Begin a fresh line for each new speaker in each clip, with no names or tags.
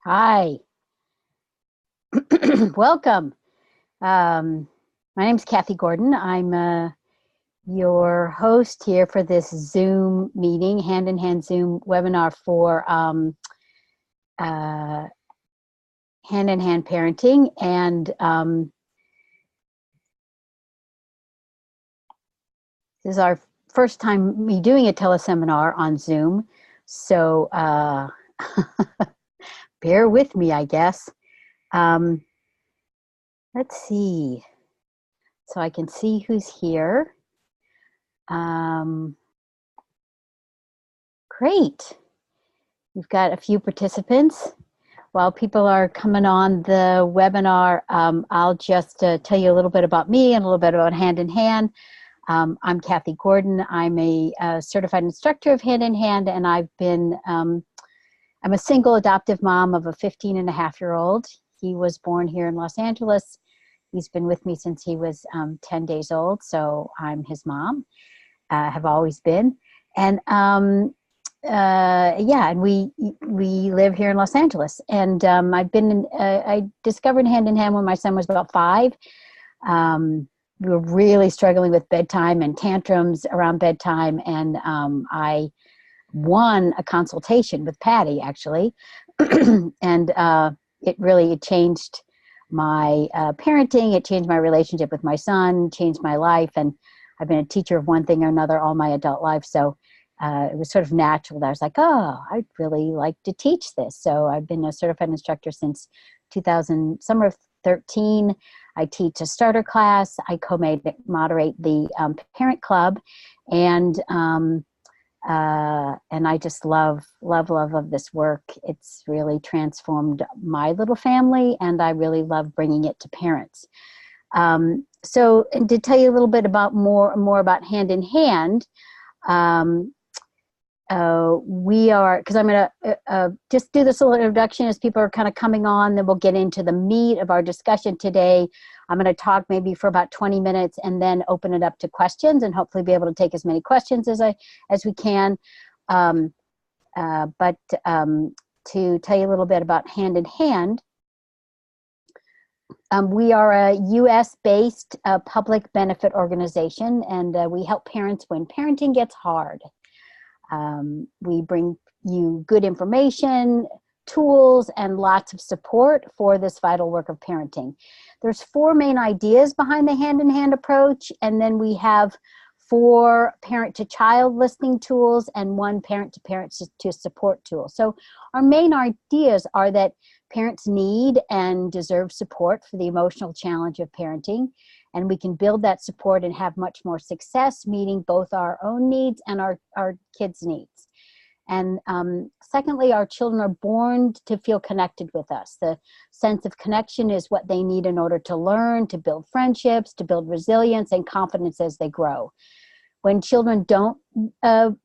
Hi, welcome. My name's Kathy Gordon. I'm your host here for this Zoom meeting, hand-in-hand Zoom webinar for uh, hand-in-hand parenting. And this is our first time me doing a teleseminar on Zoom. So bear with me, I guess. Let's see. So I can see who's here. Great. We've got a few participants. While people are coming on the webinar, I'll just tell you a little bit about me and a little bit about Hand in Hand. I'm Kathy Gordon. I'm a certified instructor of Hand in Hand, and I'm a single adoptive mom of a 15-and-a-half-year-old. He was born here in Los Angeles. He's been with me since he was 10 days old, so I'm his mom, have always been. And yeah, and we live here in Los Angeles. And I discovered Hand in Hand when my son was about 5. We were really struggling with bedtime and tantrums around bedtime, and I won a consultation with Patty, actually, and it changed my parenting. It changed my relationship with my son, changed my life, and I've been a teacher of one thing or another all my adult life. So it was sort of natural that I was like, oh, I'd really like to teach this. So I've been a certified instructor since summer of 13. I teach a starter class. I co-moderate the parent club, and I just love of this work. It's really transformed my little family, and I really love bringing it to parents. So, and to tell you a little bit about more about Hand in Hand, because I'm going to just do this little introduction as people are kind of coming on, then we'll get into the meat of our discussion today. I'm going to talk maybe for about 20 minutes and then open it up to questions, and hopefully be able to take as many questions as we can. But to tell you a little bit about Hand in Hand, we are a US-based public benefit organization, and we help parents when parenting gets hard. We bring you good information, tools, and lots of support for this vital work of parenting. There's 4 main ideas behind the hand-in-hand approach, and then we have 4 parent-to-child listening tools and 1 parent-to-parent to support tool. So our main ideas are that parents need and deserve support for the emotional challenge of parenting, and we can build that support and have much more success meeting both our own needs and our kids' needs. And secondly, our children are born to feel connected with us. The sense of connection is what they need in order to learn, to build friendships, to build resilience and confidence as they grow. When children don't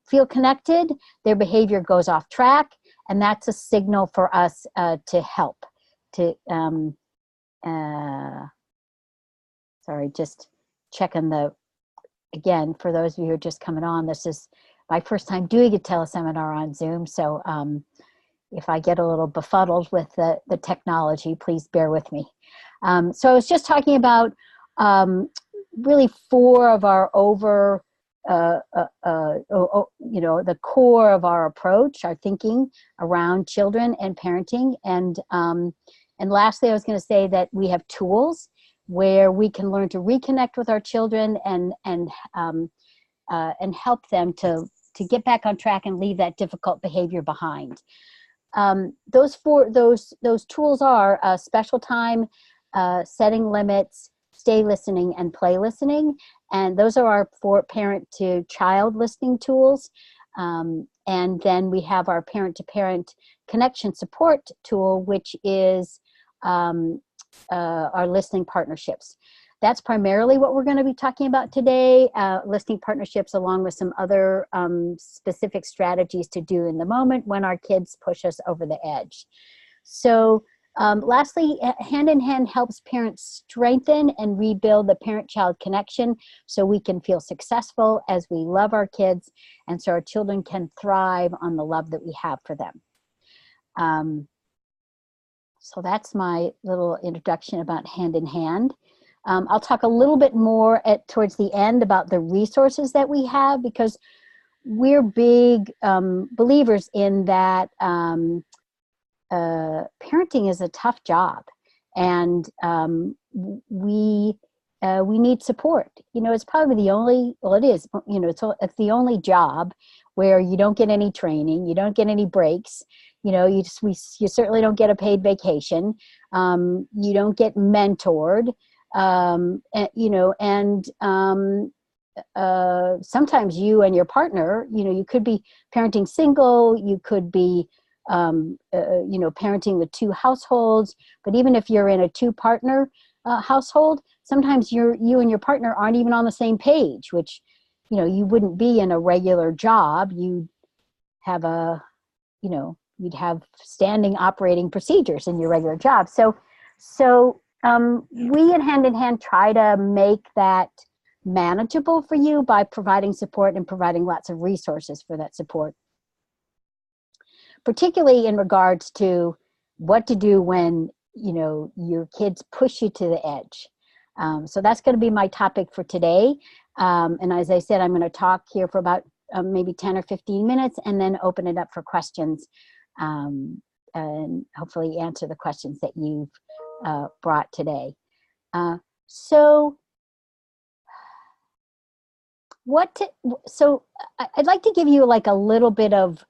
feel connected, their behavior goes off track, and that's a signal for us to help. Sorry, just checking again, for those of you who are just coming on, this is my first time doing a teleseminar on Zoom, so if I get a little befuddled with the technology, please bear with me. So I was just talking about really 4 of our the core of our approach, our thinking around children and parenting. And lastly, I was going to say that we have tools where we can learn to reconnect with our children and help them to get back on track and leave that difficult behavior behind. Those tools are special time, setting limits, stay listening, and play listening. And those are our 4 parent-to-child listening tools. And then we have our parent-to-parent connection support tool, which is our listening partnerships. That's primarily what we're going to be talking about today, listening partnerships, along with some other specific strategies to do in the moment when our kids push us over the edge. So lastly, Hand in Hand helps parents strengthen and rebuild the parent-child connection so we can feel successful as we love our kids, and so our children can thrive on the love that we have for them. So that's my little introduction about hand in hand. I'll talk a little bit more towards the end about the resources that we have, because we're big believers in that parenting is a tough job, and we need support. You know, it's probably the only, well, it is, you know, it's the only job where you don't get any training, you don't get any breaks. You know, you certainly don't get a paid vacation. You don't get mentored. You know, and sometimes you and your partner, you know, you could be parenting single, you could be, you know, parenting with two households. But even if you're in a two-partner household, sometimes you and your partner aren't even on the same page, which, you know, you wouldn't be in a regular job. You'd have you know, you'd have standing operating procedures in your regular job. So we at Hand in Hand try to make that manageable for you by providing support and providing lots of resources for that support, particularly in regards to what to do when, you know, your kids push you to the edge. So that's going to be my topic for today. And as I said, I'm going to talk here for about maybe 10 or 15 minutes and then open it up for questions, and hopefully answer the questions that you've brought today. So I'd like to give you like a little bit of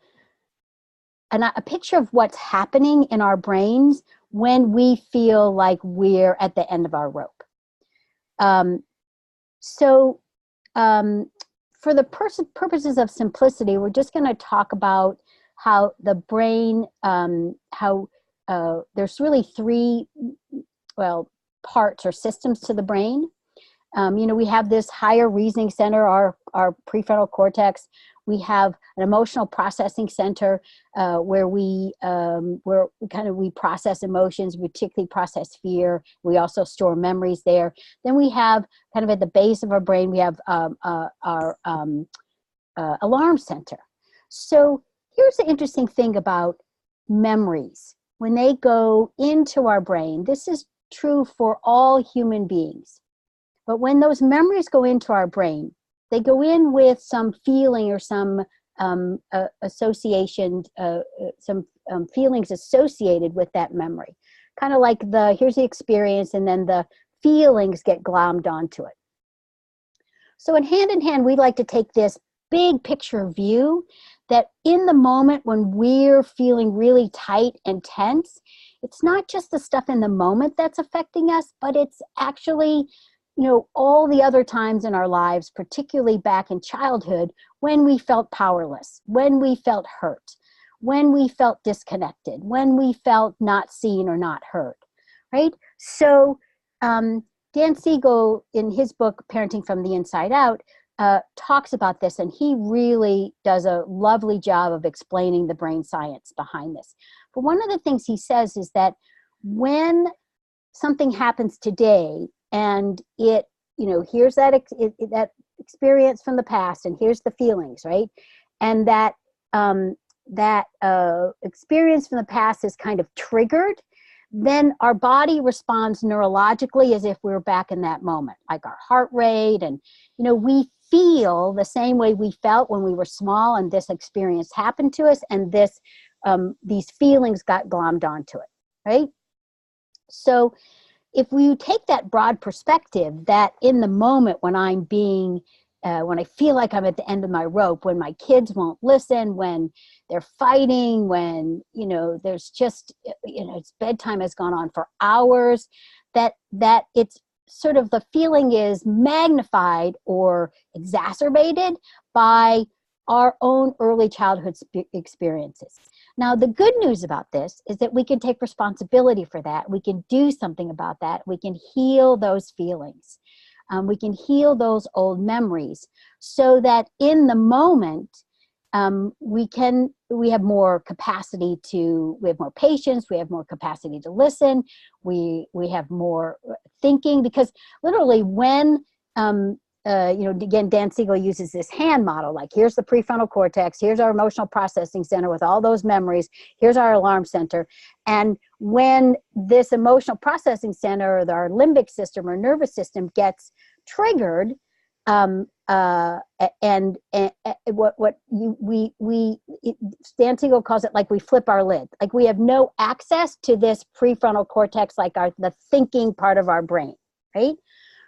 a picture of what's happening in our brains when we feel like we're at the end of our rope. For the purposes of simplicity, we're just going to talk about how the brain, there's really three, well, parts or systems to the brain. You know, we have this higher reasoning center, our prefrontal cortex. We have an emotional processing center where we process emotions, we particularly process fear. We also store memories there. Then we have kind of at the base of our brain, we have our alarm center. So here's the interesting thing about memories. When they go into our brain, this is true for all human beings. But when those memories go into our brain, they go in with some feeling or some association, some feelings associated with that memory. Kind of like here's the experience, and then the feelings get glommed onto it. So in Hand, we like to take this big picture view that in the moment when we're feeling really tight and tense, it's not just the stuff in the moment that's affecting us, but it's actually, you know, all the other times in our lives, particularly back in childhood, when we felt powerless, when we felt hurt, when we felt disconnected, when we felt not seen or not heard, right? So Dan Siegel, in his book, Parenting from the Inside Out, talks about this, and he really does a lovely job of explaining the brain science behind this. But one of the things he says is that when something happens today, and it, you know, here's that experience from the past, and here's the feelings, right? And that experience from the past is kind of triggered, then our body responds neurologically as if we were back in that moment, like our heart rate, and, you know, we feel the same way we felt when we were small and this experience happened to us, and these feelings got glommed onto it, right? So if we take that broad perspective, that in the moment when when I feel like I'm at the end of my rope, when my kids won't listen, when they're fighting, when, you know, there's just, you know, it's bedtime has gone on for hours, that it's sort of the feeling is magnified or exacerbated by our own early childhood experiences. Now, the good news about this is that we can take responsibility for that. We can do something about that. We can heal those feelings. We can heal those old memories so that in the moment, we have more capacity we have more patience, we have more capacity to listen, we have more thinking, because literally when again, Dan Siegel uses this hand model, like here's the prefrontal cortex, here's our emotional processing center with all those memories, here's our alarm center. And when this emotional processing center or our limbic system or nervous system gets triggered, Dan Siegel calls it like we flip our lid, like we have no access to this prefrontal cortex, like the thinking part of our brain, right?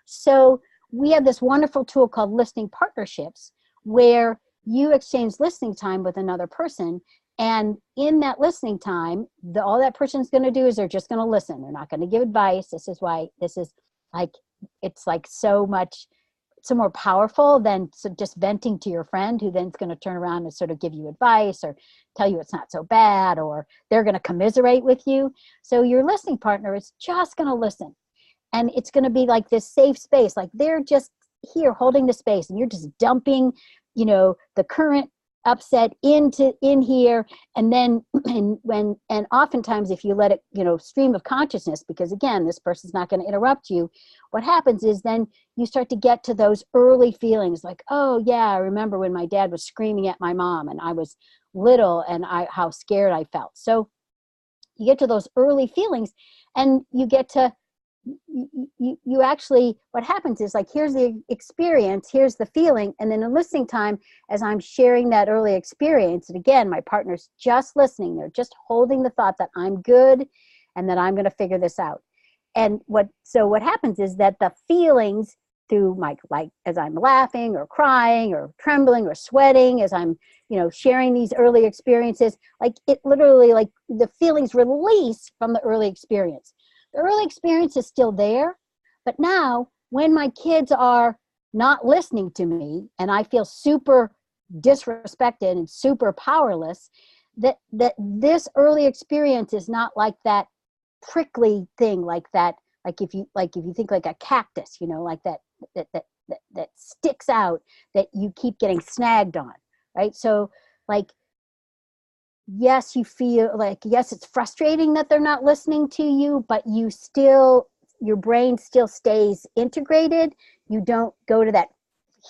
So we have this wonderful tool called listening partnerships, where you exchange listening time with another person. And in that listening time, all that person's going to do is they're just going to listen. They're not going to give advice. This is why this is like, it's like so more powerful than just venting to your friend, who then's going to turn around and sort of give you advice or tell you it's not so bad, or they're going to commiserate with you. So your listening partner is just going to listen. And it's going to be like this safe space, like they're just here holding the space, and you're just dumping, the current upset in here. And then, and oftentimes if you let it, stream of consciousness, because again, this person's not going to interrupt you, what happens is then you start to get to those early feelings like, oh yeah, I remember when my dad was screaming at my mom and I was little and how scared I felt. So you get to those early feelings, and you get to, you actually, what happens is like, here's the experience, here's the feeling. And then in listening time, as I'm sharing that early experience, and again, my partner's just listening, they're just holding the thought that I'm good and that I'm going to figure this out. And what happens is that the feelings through like as I'm laughing or crying or trembling or sweating, as I'm, sharing these early experiences, like it literally, like the feelings release from the early experience. The early experience is still there, but now when my kids are not listening to me and I feel super disrespected and super powerless, that this early experience is not like that prickly thing, like that, like if you think like a cactus, like that sticks out, that you keep getting snagged on, right? So like, yes, you feel like, yes, it's frustrating that they're not listening to you, but your brain still stays integrated. You don't go to that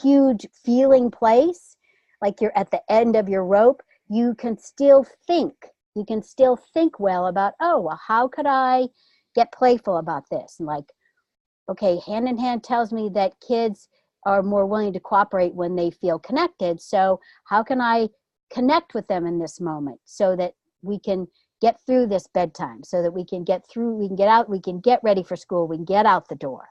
huge feeling place, like you're at the end of your rope. You can still think. You can still think well about, oh, well, how could I get playful about this? And like, okay, hand in hand tells me that kids are more willing to cooperate when they feel connected. So how can I connect with them in this moment so that we can get through this bedtime, so that we can get out, we can get ready for school, we can get out the door.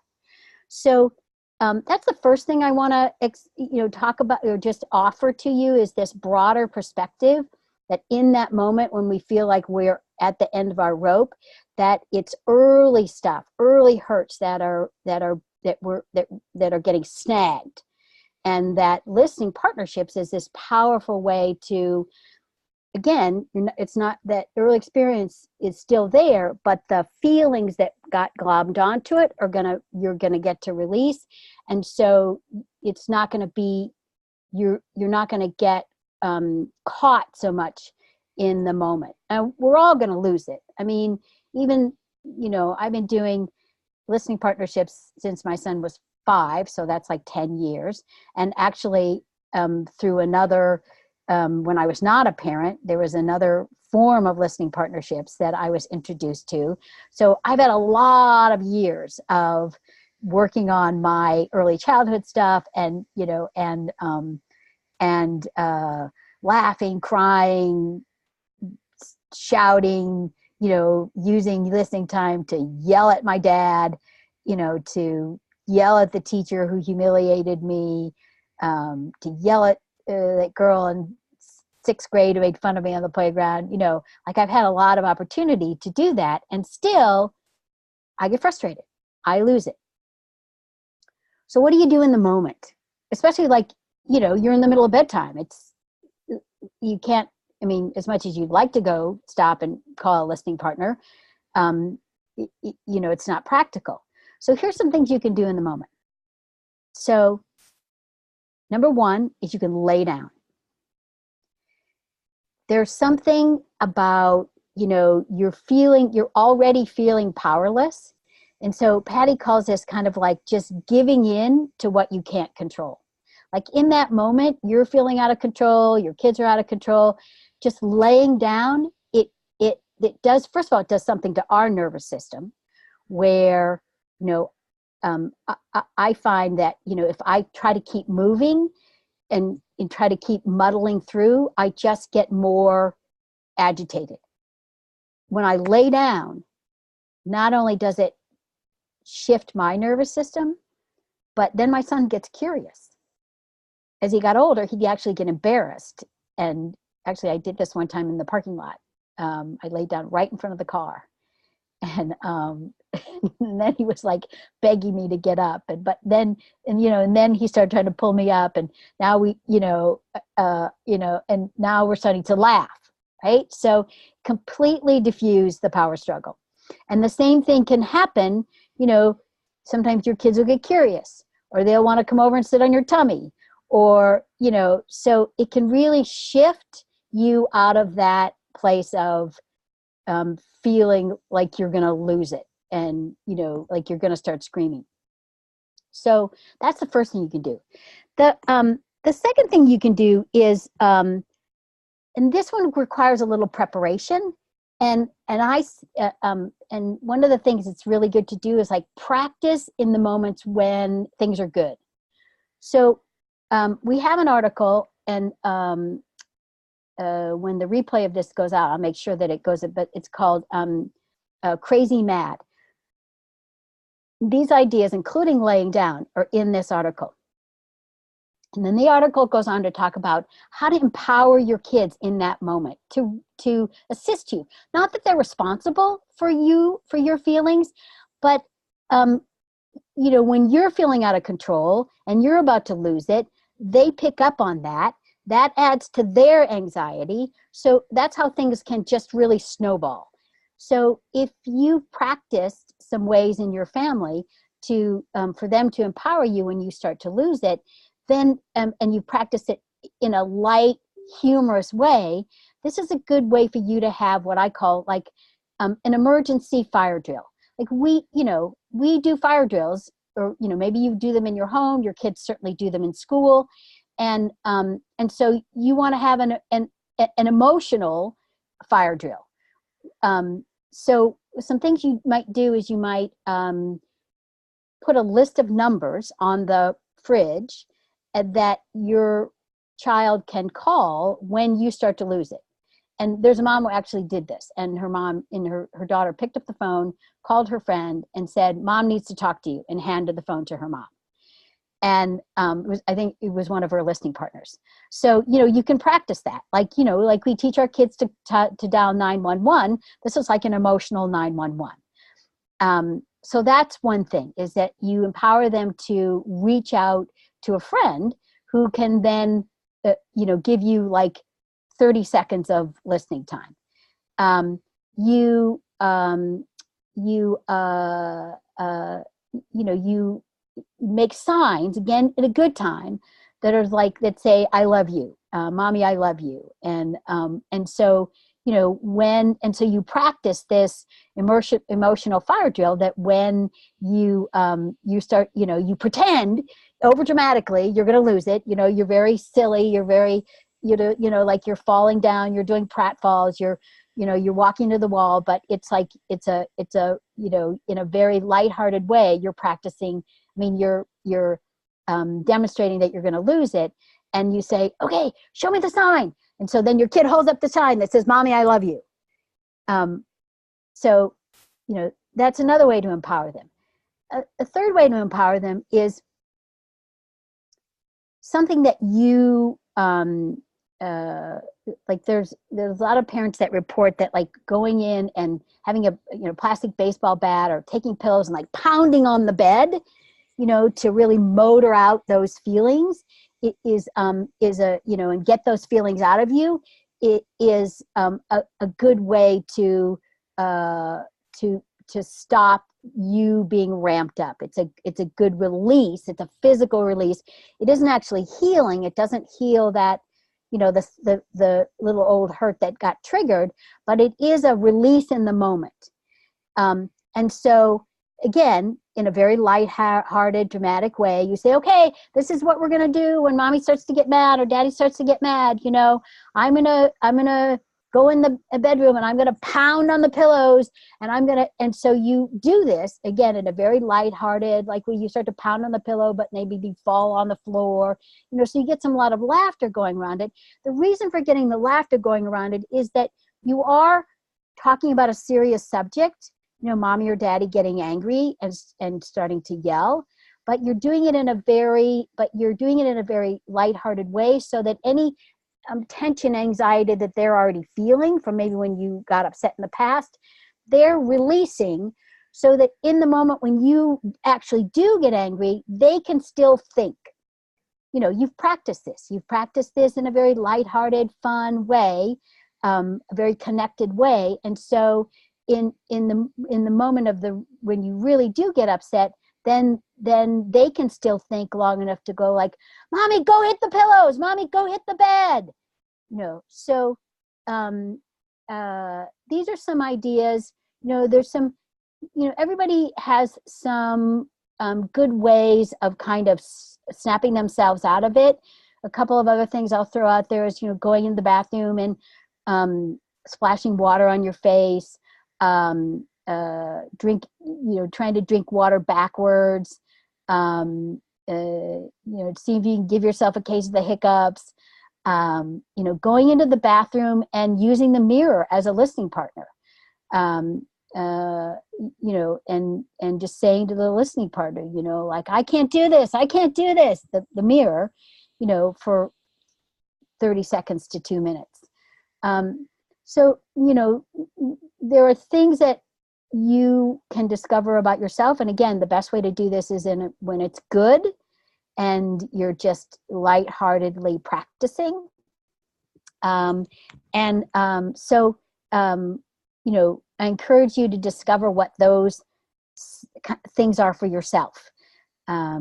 So that's the first thing I want to talk about or just offer to you, is this broader perspective that in that moment when we feel like we're at the end of our rope, that it's early stuff, early hurts that are getting snagged. And that listening partnerships is this powerful way to, again, it's not that early experience is still there, but the feelings that got glommed onto it you're gonna get to release. And so it's not gonna be, you're not gonna get caught so much in the moment. And we're all gonna lose it. I mean, even, I've been doing listening partnerships since my son was 5, so that's like 10 years. And actually, through another, when I was not a parent, there was another form of listening partnerships that I was introduced to. So I've had a lot of years of working on my early childhood stuff, and laughing, crying, shouting, using listening time to yell at my dad, to yell at the teacher who humiliated me, to yell at that girl in 6th grade who made fun of me on the playground. Like I've had a lot of opportunity to do that, and still I get frustrated. I lose it. So what do you do in the moment? Especially like, you're in the middle of bedtime. You can't, as much as you'd like to go stop and call a listening partner, it's not practical. So here's some things you can do in the moment. So number 1 is you can lay down. There's something about, you're already feeling powerless. And so Patty calls this kind of like just giving in to what you can't control. Like in that moment, you're feeling out of control, your kids are out of control, just laying down, it does, first of all, it does something to our nervous system where, you know, I find that, you know, if I try to keep moving and try to keep muddling through, I just get more agitated. When I lay down, not only does it shift my nervous system, but then my son gets curious. As he got older, he'd actually get embarrassed. And actually, I did this one time in the parking lot. I laid down right in front of the car. And, and then he was like begging me to get up. But then he started trying to pull me up. And now and now we're starting to laugh, right? So completely diffuse the power struggle. And the same thing can happen, you know, sometimes your kids will get curious, or they'll want to come over and sit on your tummy, or, you know, so it can really shift you out of that place of feeling like you're going to lose it and, you know, like you're going to start screaming. So that's the first thing you can do. The second thing you can do is, and this one requires a little preparation. And one of the things that's really good to do is like practice in the moments when things are good. So we have an article, and when the replay of this goes out, I'll make sure that it goes, but it's called Crazy Mad. These ideas, including laying down, are in this article. And then the article goes on to talk about how to empower your kids in that moment to assist you. Not that they're responsible for you, for your feelings, but you know, when you're feeling out of control and you're about to lose it, they pick up on that. That adds to their anxiety. So that's how things can just really snowball. So if you've practiced some ways in your family to for them to empower you when you start to lose it, then and you practice it in a light, humorous way, this is a good way for you to have what I call like an emergency fire drill. Like we do fire drills, or, you know, maybe you do them in your home. Your kids certainly do them in school. And so you want to have an emotional fire drill. So some things you might do is you might put a list of numbers on the fridge that your child can call when you start to lose it. And there's a mom who actually did this, and her daughter picked up the phone, called her friend, and said, "Mom needs to talk to you," and handed the phone to her mom. And I think it was one of her listening partners. So, you know, you can practice that. Like, you know, like we teach our kids to dial 911. This is like an emotional 911. So that's one thing, is that you empower them to reach out to a friend who can then, you know, give you like 30 seconds of listening time. You make signs, again, at a good time, that are like, that say, "I love you, mommy, I love you." And so, you know, so you practice this emotional fire drill, that when you start, you know, you pretend over dramatically you're going to lose it. You know, you're very silly, you're very, you know, like you're falling down, you're doing pratfalls, you're walking to the wall, but it's like, it's a, you know, in a very lighthearted way, you're practicing. I mean, you're demonstrating that you're going to lose it, and you say, "Okay, show me the sign." And so then your kid holds up the sign that says, "Mommy, I love you." So, you know, that's another way to empower them. A third way to empower them is something that you, like there's a lot of parents that report that, like, going in and having a, you know, plastic baseball bat, or taking pillows and like pounding on the bed, you know, to really motor out those feelings, it is a, you know, and get those feelings out of you. It is a good way to stop you being ramped up. It's a good release. It's a physical release. It isn't actually healing. It doesn't heal that, you know, the little old hurt that got triggered, but it is a release in the moment. And so again, in a very light-hearted, dramatic way, you say, okay, this is what we're going to do when mommy starts to get mad or daddy starts to get mad. You know, I'm going to go in the bedroom and I'm going to pound on the pillows and so you do this again in a very light-hearted, like when you start to pound on the pillow, but maybe you fall on the floor, you know, so you get a lot of laughter going around it. The reason for getting the laughter going around it is that you are talking about a serious subject, you know, mommy or daddy getting angry and starting to yell, but you're doing it in a very lighthearted way, so that any tension, anxiety that they're already feeling from maybe when you got upset in the past, they're releasing, so that in the moment when you actually do get angry, they can still think. You know, you've practiced this in a very lighthearted, fun way, a very connected way. And so in the moment of when you really do get upset, then they can still think long enough to go like, mommy, go hit the pillows, mommy, go hit the bed. You know, so these are some ideas. You know, there's some, you know, everybody has some good ways of kind of snapping themselves out of it. A couple of other things I'll throw out there is, you know, going in the bathroom and splashing water on your face, trying to drink water backwards, you know, see if you can give yourself a case of the hiccups, you know, going into the bathroom and using the mirror as a listening partner, you know, and just saying to the listening partner, you know, like, I can't do this, the mirror, you know, for 30 seconds to 2 minutes. So, you know, there are things that you can discover about yourself. And again, the best way to do this is when it's good and you're just lightheartedly practicing. You know, I encourage you to discover what those things are for yourself. I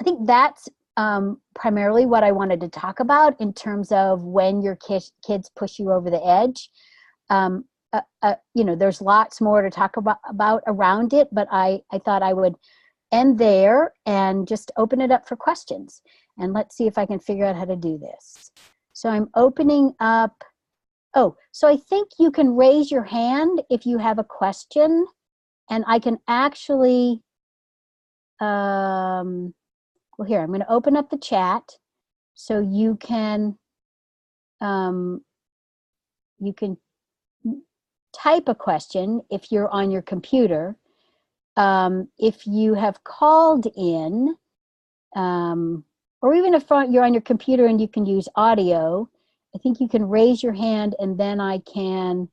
think that's primarily what I wanted to talk about in terms of when your kids push you over the edge. You know, there's lots more to talk about around it, but I thought I would end there and just open it up for questions. And let's see if I can figure out how to do this. So I'm opening up. Oh, so I think you can raise your hand if you have a question, and I can actually, well, here, I'm going to open up the chat so you can type a question if you're on your computer. If you have called in, or even if you're on your computer and you can use audio, I think you can raise your hand and then I can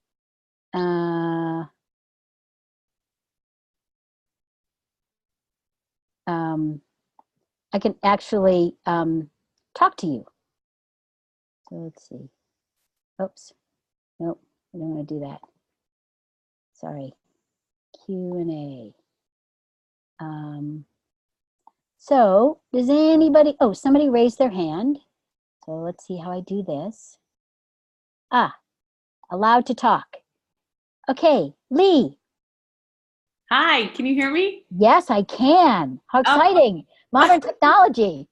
actually talk to you. So let's see. Oops. Nope, I don't want to do that. Sorry. Q&A. So does anybody, oh, somebody raised their hand. So let's see how I do this. Allowed to talk. Okay, Lee.
Hi, can you hear me?
Yes, I can. How exciting. Oh. Modern technology.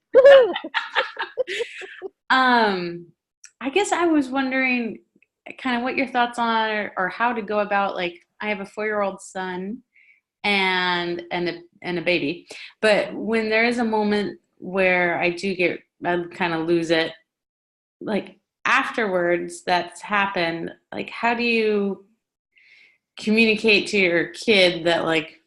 I guess I was wondering kind of what your thoughts on or how to go about, like, I have a 4-year-old son and a baby, but when there is a moment where I kind of lose it, like afterwards that's happened, like how do you communicate to your kid that like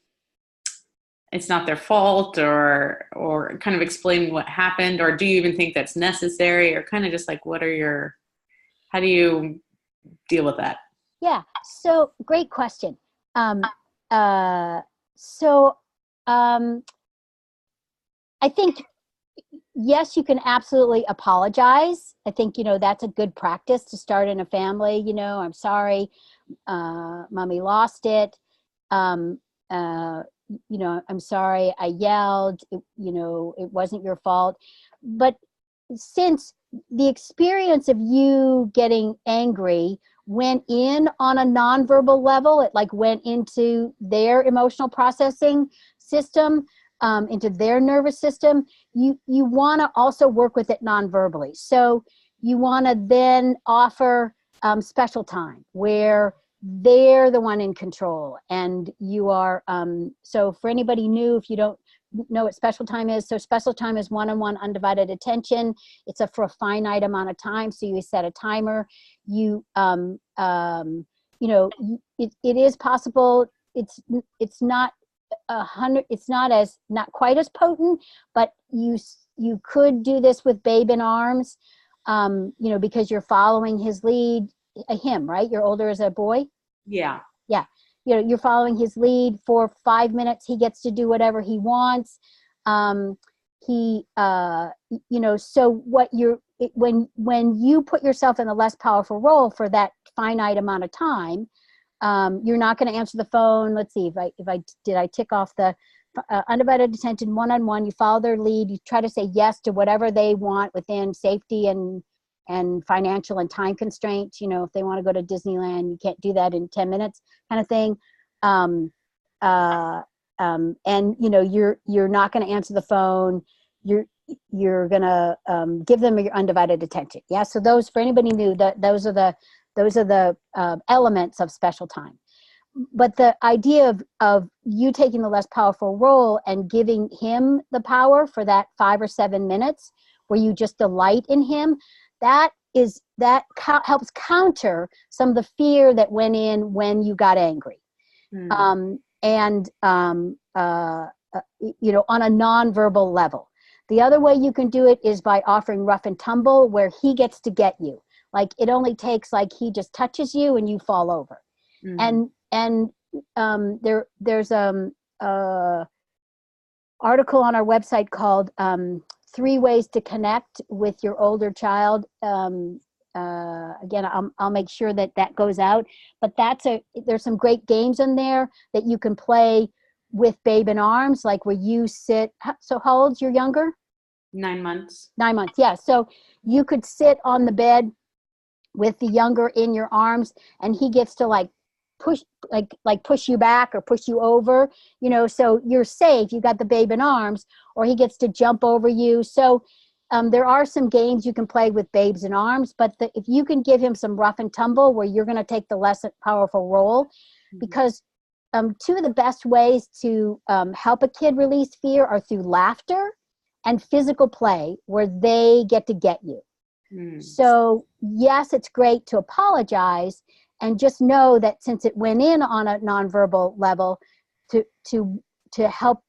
it's not their fault, or kind of explain what happened, or do you even think that's necessary, or kind of just like how do you deal with that?
Yeah, so great question. I think, yes, you can absolutely apologize. I think, you know, that's a good practice to start in a family. You know, I'm sorry, mommy lost it. You know, I'm sorry, I yelled, you know, it wasn't your fault. But since the experience of you getting angry went in on a nonverbal level. It like went into their emotional processing system, into their nervous system. You want to also work with it nonverbally. So you want to then offer special time where they're the one in control, and you are. So for anybody new, if you don't know what special time is, so special time is one-on-one undivided attention. It's for a finite amount of time. So you set a timer. You it is possible. It's not 100. It's not quite as potent, but you could do this with babe in arms, because you're following his lead. Him, right? You're older as a boy.
Yeah.
Yeah. You're following his lead for 5 minutes. He gets to do whatever he wants. So when you put yourself in a less powerful role for that finite amount of time, you're not going to answer the phone. Let's see did I tick off the undivided attention, one-on-one. You follow their lead. You try to say yes to whatever they want within safety and financial and time constraints. If they want to go to Disneyland, you can't do that in 10 minutes kind of thing. And you're not going to answer the phone. You're going to give them your undivided attention. Yeah. So those, for anybody new, those are the elements of special time. But the idea of you taking the less powerful role and giving him the power for that 5 or 7 minutes where you just delight in him, that helps counter some of the fear that went in when you got angry. On a nonverbal level. The other way you can do it is by offering rough and tumble, where he gets to get you. Like it only takes, like, he just touches you and you fall over. And there's article on our website called 3 Ways to Connect with Your Older Child. Again, I'll make sure that goes out. But there's some great games in there that you can play with babe in arms, like where you sit. So how old's your younger?
9 months.
9 months, yeah. So you could sit on the bed with the younger in your arms, and he gets to push you back or push you over, so you're safe. You got the babe in arms, or he gets to jump over you. So there are some games you can play with babes in arms, but if you can give him some rough and tumble where you're going to take the less powerful role, because 2 of the best ways to help a kid release fear are through laughter and physical play, where they get to get you. So yes, it's great to apologize, and just know that since it went in on a nonverbal level, to help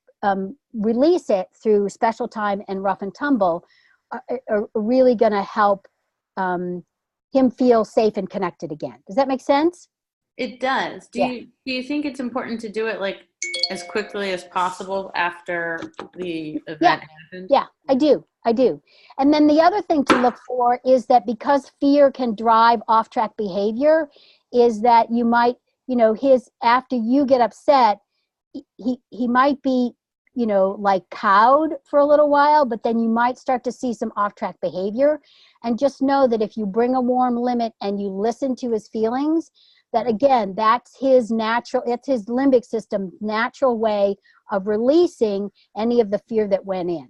release it through special time and rough and tumble are really going to help him feel safe and connected again. Does that make sense?
It does. Do you think it's important to do it as quickly as possible after the event happens? Yeah, I do. And then the other thing to look for is that, because fear can drive off-track behavior, is that you might, after you get upset, he might be, cowed for a little while, but then you might start to see some off-track behavior. And just know that if you bring a warm limit and you listen to his feelings, that again, it's his limbic system natural way of releasing any of the fear that went in.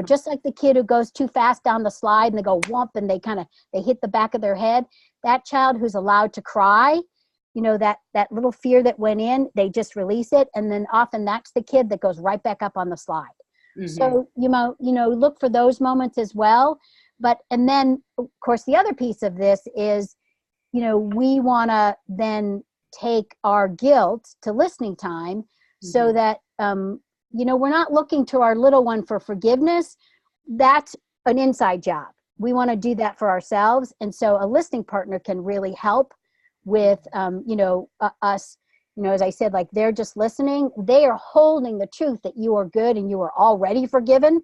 Just like the kid who goes too fast down the slide and they go whomp and they hit the back of their head. That child who's allowed to cry, that little fear that went in, they just release it. And then often that's the kid that goes right back up on the slide. So, look for those moments as well. And then of course, the other piece of this is, we want to then take our guilt to listening time, so that, we're not looking to our little one for forgiveness. That's an inside job. We want to do that for ourselves. And so a listening partner can really help with, us, as I said, like they're just listening. They are holding the truth that you are good and you are already forgiven.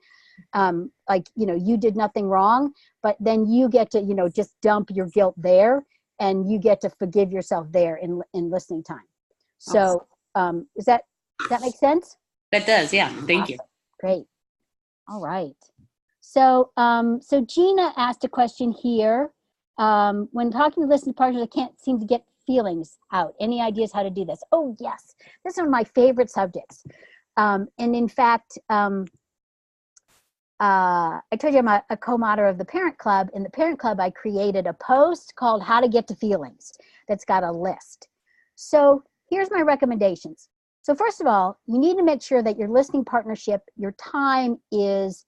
You did nothing wrong, but then you get to, just dump your guilt there, and you get to forgive yourself there in listening time. So does that make sense? That does, yeah. Thank you.
Great. All right. So Gina asked a question here. when talking to listening partners, I can't seem to get feelings out. Any ideas how to do this? Oh, yes. This is one of my favorite subjects. And in fact, I told you I'm a co-moderator of the Parent Club. In the Parent Club, I created a post called How to Get to Feelings that's got a list. So here's my recommendations. So first of all, you need to make sure that your listening partnership, your time is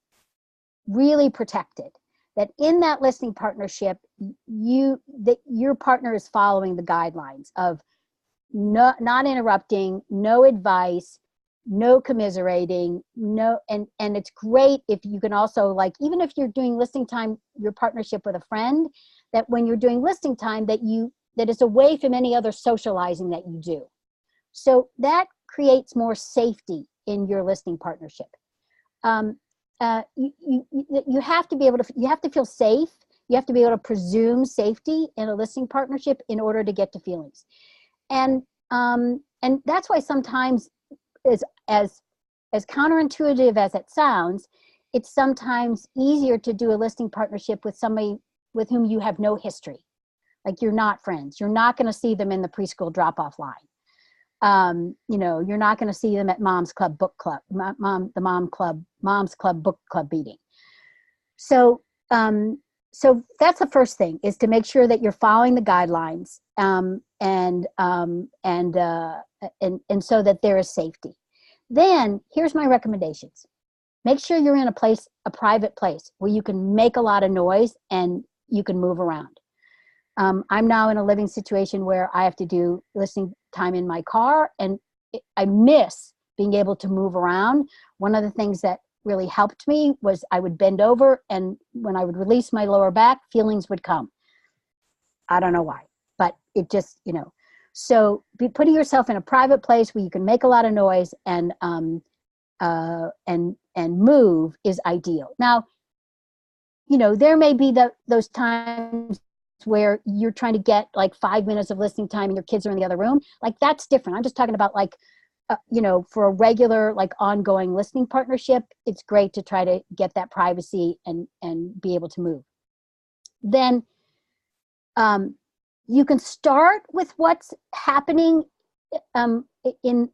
really protected. That in that listening partnership, that your partner is following the guidelines of not interrupting, no advice, no commiserating, and it's great if you can also, like, even if you're doing listening time, your partnership with a friend, that when you're doing listening time, that it's away from any other socializing that you do. So that creates more safety in your listening partnership. You have to be able to, you have to feel safe. You have to be able to presume safety in a listening partnership in order to get to feelings. And that's why sometimes, as counterintuitive as it sounds, it's sometimes easier to do a listening partnership with somebody with whom you have no history. Like, you're not friends. You're not going to see them in the preschool drop-off line. You're not going to see them at Mom's Club book club, Mom's Club book club meeting. So that's the first thing, is to make sure that you're following the guidelines, and so that there is safety. Then here's my recommendations. Make sure you're in a private place where you can make a lot of noise and you can move around. I'm now in a living situation where I have to do listening time in my car, and I miss being able to move around. One of the things that really helped me was I would bend over, and when I would release my lower back, feelings would come. I don't know why, but it just, so putting yourself in a private place where you can make a lot of noise and move is ideal. Now, there may be those times where you're trying to get like 5 minutes of listening time and your kids are in the other room. Like, that's different. I'm just talking about, like, for a regular, like, ongoing listening partnership, it's great to try to get that privacy and be able to move. Then you can start with what's happening in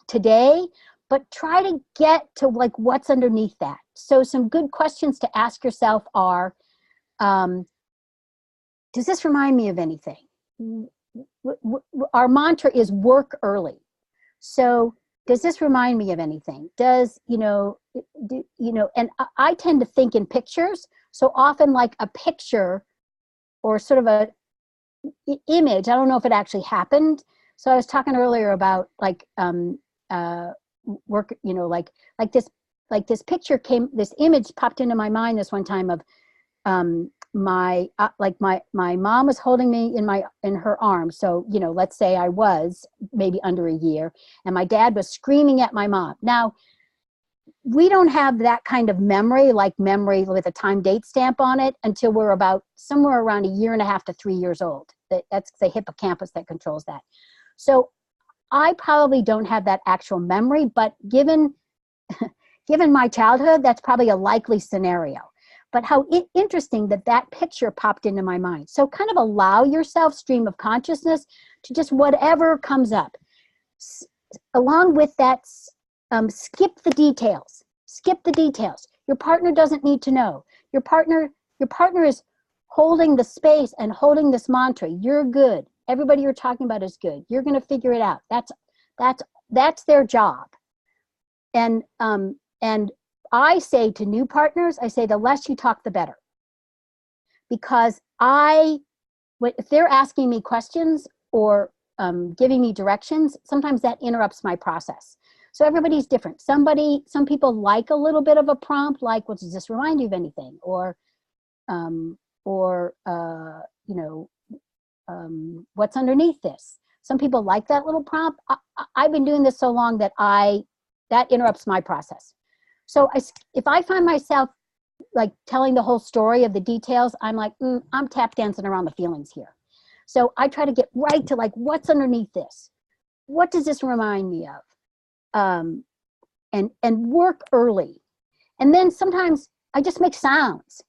today, but try to get to, like, what's underneath that. So some good questions to ask yourself are, does this remind me of anything? Our mantra is work early. So does this remind me of anything? Does, and I tend to think in pictures. So often, like, a picture or sort of a image, I don't know if it actually happened. So I was talking earlier about, like, work, this picture this image popped into my mind this one time of my mom was holding me in her arms. So, let's say I was maybe under a year, and my dad was screaming at my mom. Now, we don't have that kind of memory with a time date stamp on it until we're about somewhere around 1.5 to 3 years old. That's the hippocampus that controls that. So I probably don't have that actual memory, but given my childhood, that's probably a likely scenario. But how interesting that picture popped into my mind. So kind of allow yourself, stream of consciousness, to just whatever comes up. Along with that, skip the details. Skip the details. Your partner doesn't need to know. Your partner is holding the space and holding this mantra. You're good. Everybody you're talking about is good. You're going to figure it out. That's their job. And I say to new partners, I say the less you talk, the better. Because if they're asking me questions or giving me directions, sometimes that interrupts my process. So everybody's different. Some people like a little bit of a prompt, like, well, does this remind you of anything? Or what's underneath this? Some people like that little prompt. I've been doing this so long that that interrupts my process. So if I find myself, like, telling the whole story of the details, I'm like, I'm tap dancing around the feelings here. So I try to get right to, like, what's underneath this? What does this remind me of? And work early. And then sometimes I just make sounds.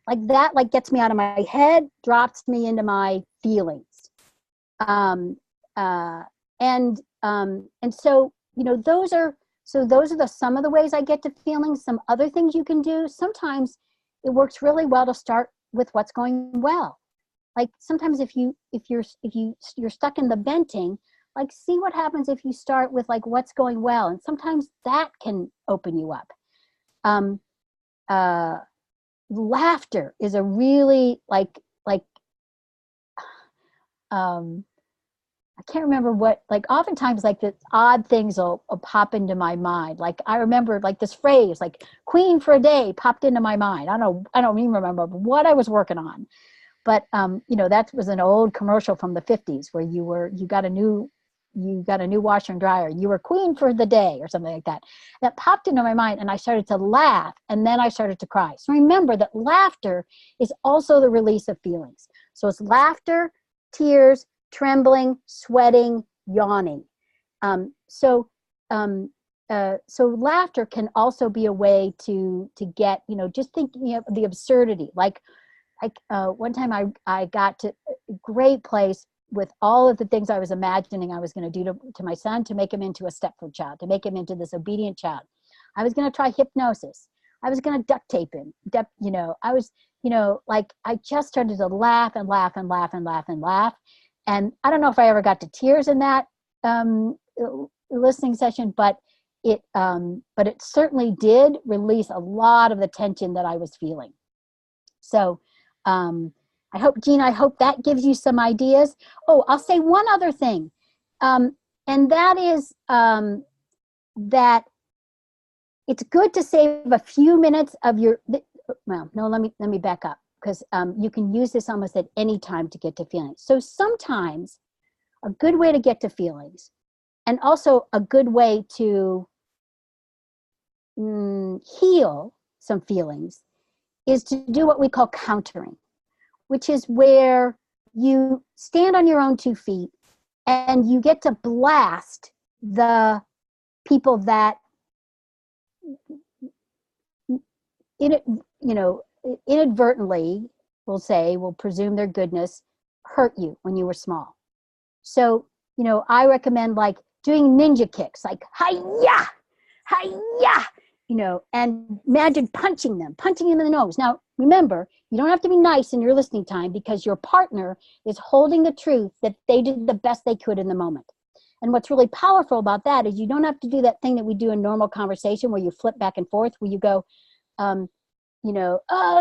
like that, like gets me out of my head, drops me into my feelings. Um, uh, and so, those are some of the ways I get to feelings. Some other things you can do. Sometimes it works really well to start with what's going well. Like sometimes if you're stuck in the venting, like see what happens if you start with like what's going well, and sometimes that can open you up. Um, uh, Laughter is a really um, I can't remember what, like oftentimes like the odd things will pop into my mind. Like I remember like this phrase, like queen for a day popped into my mind. I don't even remember what I was working on. But that was an old commercial from the 50s where you got a new washer and dryer. You were queen for the day or something like that. That popped into my mind and I started to laugh and then I started to cry. So remember that laughter is also the release of feelings. So it's laughter, tears, trembling, sweating, yawning. So laughter can also be a way to get, just thinking of the absurdity. Like one time I got to a great place with all of the things I was imagining I was going to do to my son to make him into a Stepford child, to make him into this obedient child. I was going to try hypnosis. I was going to duct tape him. I was, like I just started to laugh and laugh and laugh and laugh and laugh. And I don't know if I ever got to tears in that listening session, but it certainly did release a lot of the tension that I was feeling. So I hope, Gina, that gives you some ideas. Oh, I'll say one other thing. And that is that it's good to save a few minutes of your, well, no, let me back up, because you can use this almost at any time to get to feelings. So sometimes a good way to get to feelings, and also a good way to heal some feelings, is to do what we call countering, which is where you stand on your own 2 feet and you get to blast the people that inadvertently, will presume their goodness, hurt you when you were small. So, I recommend like doing ninja kicks, like hi-ya, hi-ya, and imagine punching them in the nose. Now, remember, you don't have to be nice in your listening time because your partner is holding the truth that they did the best they could in the moment. And what's really powerful about that is you don't have to do that thing that we do in normal conversation where you flip back and forth, where you go, oh,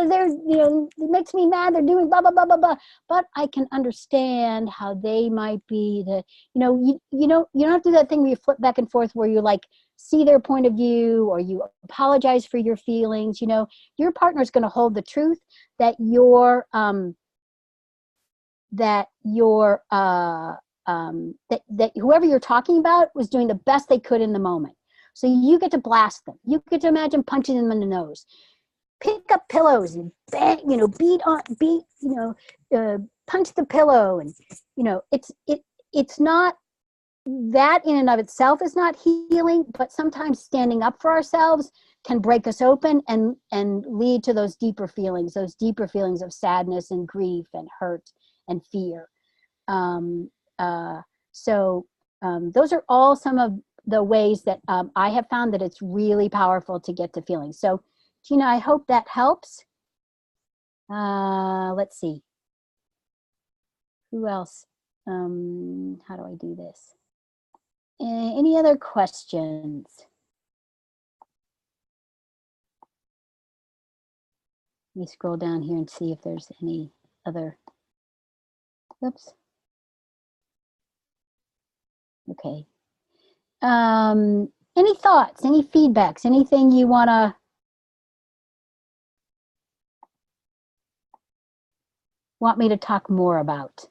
there's, it makes me mad, they're doing blah, blah, blah, blah, blah. But I can understand how they might be you don't have to do that thing where you flip back and forth where you like see their point of view or you apologize for your feelings. Your partner is going to hold the truth that that whoever you're talking about was doing the best they could in the moment. So you get to blast them. You get to imagine punching them in the nose. Pick up pillows and bang, punch the pillow, and it's not that in and of itself is not healing, but sometimes standing up for ourselves can break us open and lead to those deeper feelings of sadness and grief and hurt and fear. Those are all some of the ways that I have found that it's really powerful to get to feelings. So, Gina, I hope that helps. Let's see. Who else? How do I do this? Any other questions? Let me scroll down here and see if there's any other. Oops. Okay. Any thoughts, any feedbacks, anything you want me to talk more about?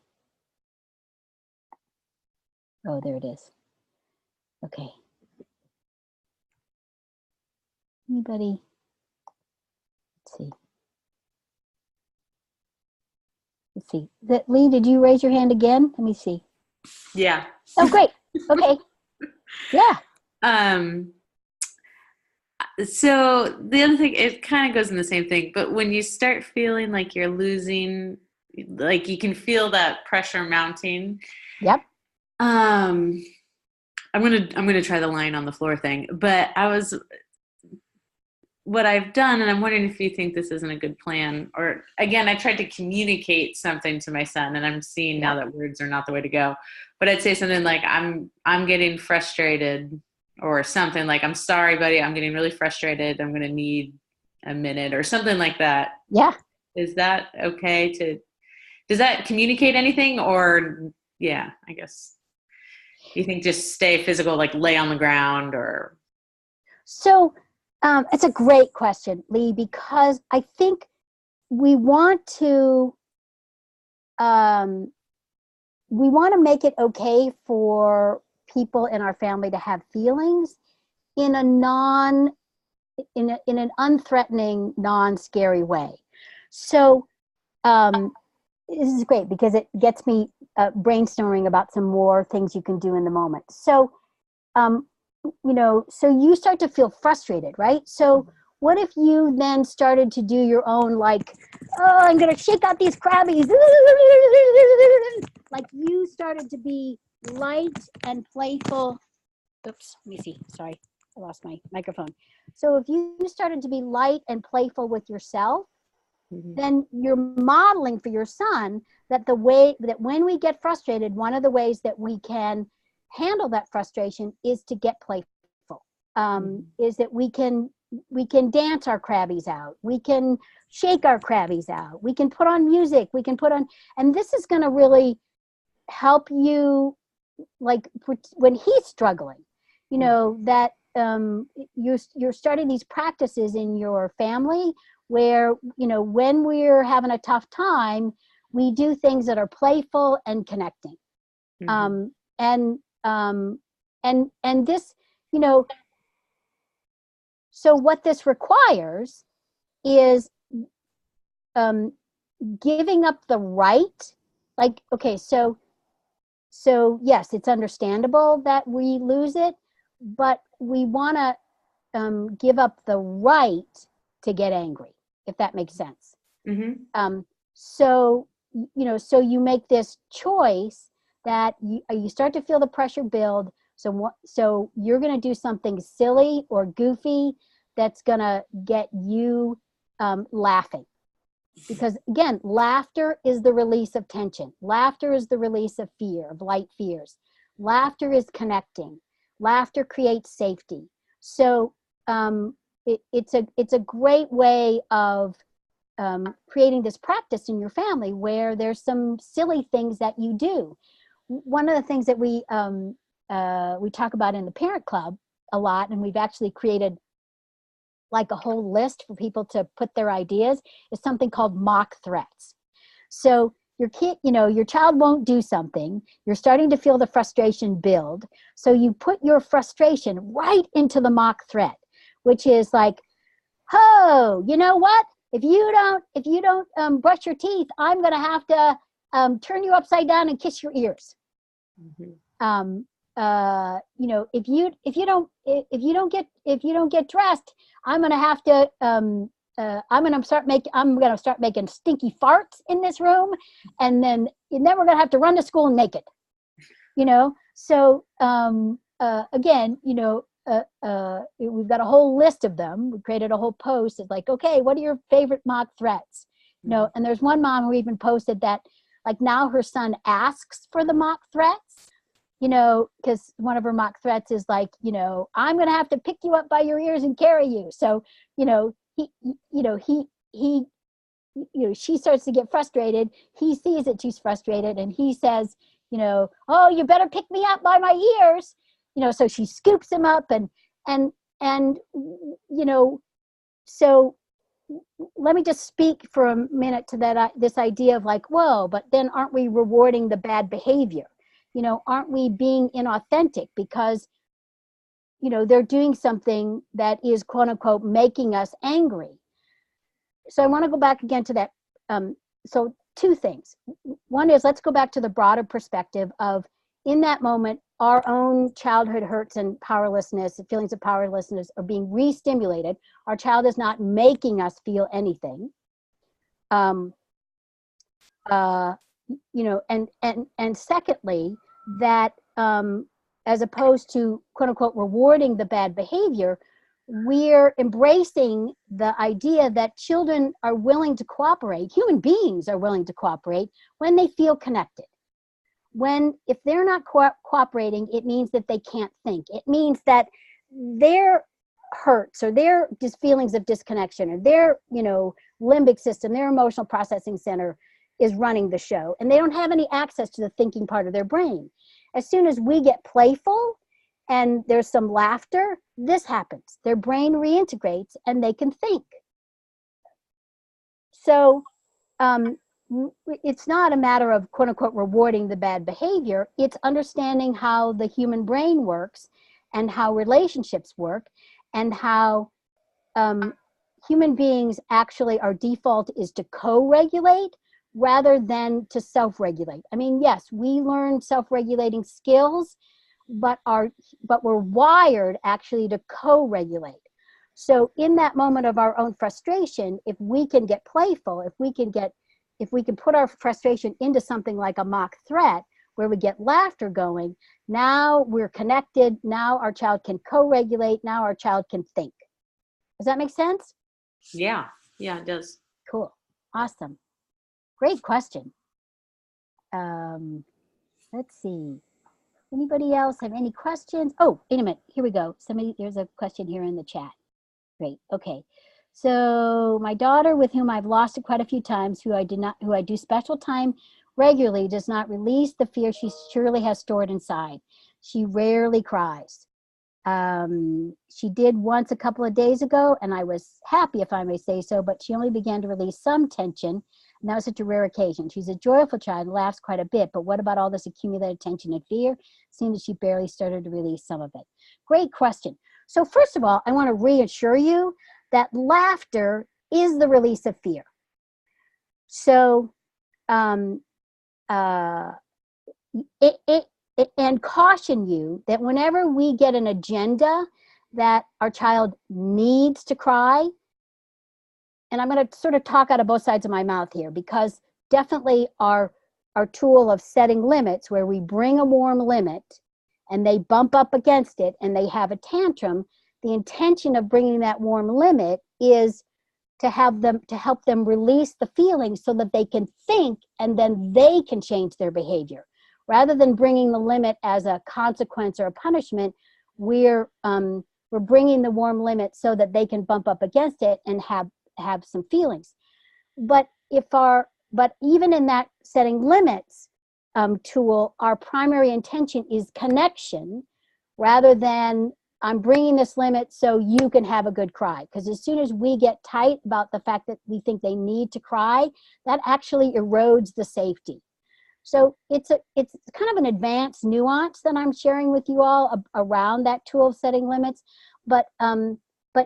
Oh, there it is. Okay. Anybody? Let's see. Lee, did you raise your hand again? Let me see.
Yeah.
Oh, great. Okay. Yeah.
So the other thing, it kind of goes in the same thing, but when you start feeling like you're losing, like you can feel that pressure mounting.
Yep.
Um, I'm gonna try the lying on the floor thing, but what I've done, and I'm wondering if you think this isn't a good plan, or again, I tried to communicate something to my son, and I'm seeing now
Yep.
that words are not the way to go. But I'd say something like, I'm getting frustrated, or something like, I'm sorry, buddy, I'm getting really frustrated. I'm gonna need a minute, or something like that.
Yeah.
Is that okay to? Does that communicate anything, or yeah, I guess. You think just stay physical, like lay on the ground, or?
So it's a great question, Lee, because I think we want to um, make it okay for people in our family to have feelings in a in an unthreatening, non-scary way. So this is great because it gets me brainstorming about some more things you can do in the moment. So so you start to feel frustrated, right? So what if you then started to do your own, like, oh, I'm going to shake out these crabbies. Like you started to be light and playful. Oops, let me see. Sorry, I lost my microphone. So if you started to be light and playful with yourself, then you're modeling for your son that the way that when we get frustrated, one of the ways that we can handle that frustration is to get playful. Is that we can dance our crabbies out, we can shake our crabbies out, we can put on music, we can put on, and this is going to really help you, like when he's struggling, that you're starting these practices in your family where when we're having a tough time, we do things that are playful and connecting.
Mm-hmm.
And this, so what this requires is giving up the right, like, okay, so yes, it's understandable that we lose it, but we want to give up the right to get angry, if that makes sense.
Mm-hmm.
So so you make this choice that you start to feel the pressure build. So you're going to do something silly or goofy that's going to get you laughing. Because again, laughter is the release of tension. Laughter is the release of fear, of light fears. Laughter is connecting. Laughter creates safety. So it's a great way of creating this practice in your family where there's some silly things that you do. One of the things that we talk about in the parent club a lot, and we've actually created like a whole list for people to put their ideas, is something called mock threats. So your kid, your child won't do something, you're starting to feel the frustration build, so you put your frustration right into the mock threat, which is like, oh, you know what, if you don't brush your teeth, I'm going to have to turn you upside down and kiss your ears.
Mm-hmm.
If you don't get dressed, I'm going to have to I'm going to start making stinky farts in this room, and then we're going to have to run to school naked. So again, we've got a whole list of them. We created a whole post. It's like, okay, what are your favorite mock threats? And there's one mom who even posted that, like, now her son asks for the mock threats, because one of her mock threats is like, I'm going to have to pick you up by your ears and carry you. So, she starts to get frustrated. He sees that she's frustrated, and he says, oh, you better pick me up by my ears. So she scoops him up, and so let me just speak for a minute to that, this idea of like, whoa, but then aren't we rewarding the bad behavior? Aren't we being inauthentic because, they're doing something that is, quote unquote, making us angry? So I want to go back again to that. So two things. One is, let's go back to the broader perspective of, in that moment, our own childhood hurts and powerlessness, feelings of powerlessness are being re-stimulated. Our child is not making us feel anything. Um, you know, and secondly, that as opposed to quote unquote rewarding the bad behavior, we're embracing the idea that children are willing to cooperate, human beings are willing to cooperate when they feel connected. If they're not cooperating, it means that they can't think. It means that their hurts or their just feelings of disconnection or their, you know, limbic system, their emotional processing center is running the show, and they don't have any access to the thinking part of their brain. As soon as we get playful and there's some laughter, this happens. Their brain reintegrates and they can think. So it's not a matter of quote unquote rewarding the bad behavior. It's understanding how the human brain works and how relationships work and how human beings actually, our default is to co-regulate rather than to self-regulate. I mean, yes, we learn self-regulating skills, but we're wired actually to co-regulate. So in that moment of our own frustration, if we can get playful, if we can put our frustration into something like a mock threat where we get laughter going, now we're connected, now our child can co-regulate, now our child can think. Does that make sense?
Yeah, it does.
Cool, awesome. Great question. Let's see. Anybody else have any questions? Oh, wait a minute. Here we go. There's a question here in the chat. Great. Okay. So my daughter, with whom I've lost it quite a few times, who I do special time regularly, does not release the fear she surely has stored inside. She rarely cries. She did once a couple of days ago, and I was happy, if I may say so, but she only began to release some tension, and that was such a rare occasion. She's a joyful child and laughs quite a bit, but what about all this accumulated tension and fear? It seems that she barely started to release some of it. Great question. So first of all, I want to reassure you that laughter is the release of fear. So and caution you that whenever we get an agenda that our child needs to cry, and I'm going to sort of talk out of both sides of my mouth here, because definitely our tool of setting limits, where we bring a warm limit and they bump up against it and they have a tantrum, the intention of bringing that warm limit is to help them release the feelings so that they can think, and then they can change their behavior. Rather than bringing the limit as a consequence or a punishment, we're bringing the warm limit so that they can bump up against it and have some feelings. But even in that setting limits tool, our primary intention is connection, rather than I'm bringing this limit so you can have a good cry. Because as soon as we get tight about the fact that we think they need to cry, that actually erodes the safety. So it's kind of an advanced nuance that I'm sharing with you all around that tool of setting limits. But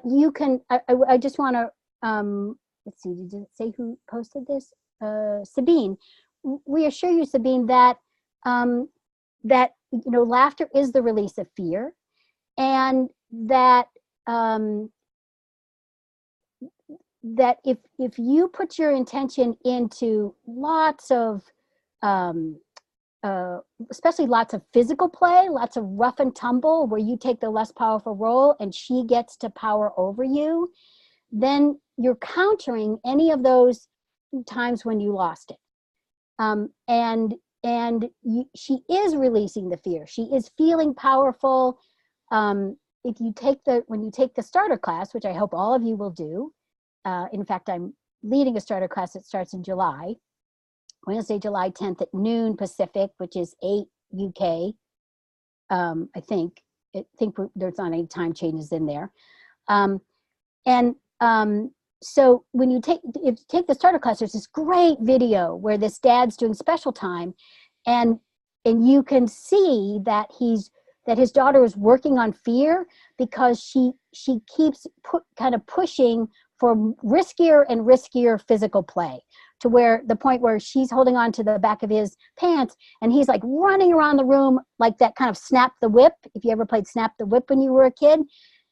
you can, I just want to, let's see, did it say who posted this? Sabine. Reassure you, Sabine, that that laughter is the release of fear, and that that if you put your intention into lots of especially lots of physical play, lots of rough and tumble, where you take the less powerful role and she gets to power over you, then you're countering any of those times when you lost it. She is releasing the fear. She is feeling powerful. When you take the starter class, which I hope all of you will do. In fact, I'm leading a starter class that starts in July. Wednesday, July 10th at noon Pacific, which is 8 UK. I think there's not any time changes in there. So when you take the starter class, there's this great video where this dad's doing special time, and you can see that his daughter is working on fear, because she keeps kind of pushing for riskier and riskier physical play, to where the point where she's holding on to the back of his pants and he's like running around the room like that kind of Snap the Whip. If you ever played Snap the Whip when you were a kid,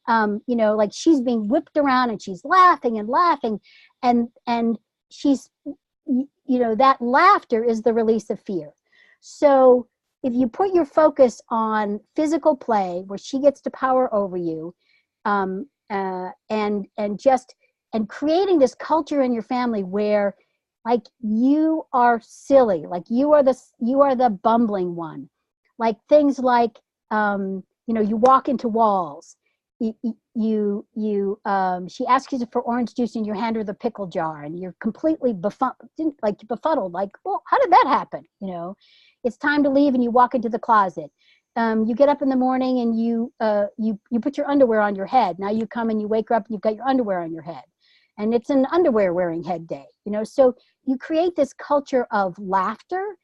you know, like she's being whipped around and she's laughing and laughing, and she's, you know, that laughter is the release of fear. So if you put your focus on physical play where she gets to power over you, and creating this culture in your family where like you are silly, like you are the bumbling one, like things like you know, you walk into walls, she asks you for orange juice and you hand her the pickle jar and you're completely befuddled, like, well, how did that happen? You know, it's time to leave and you walk into the closet. You get up in the morning and you put your underwear on your head. Now you come and you wake her up and you've got your underwear on your head, and it's an underwear wearing head day. You know, so you create this culture of laughter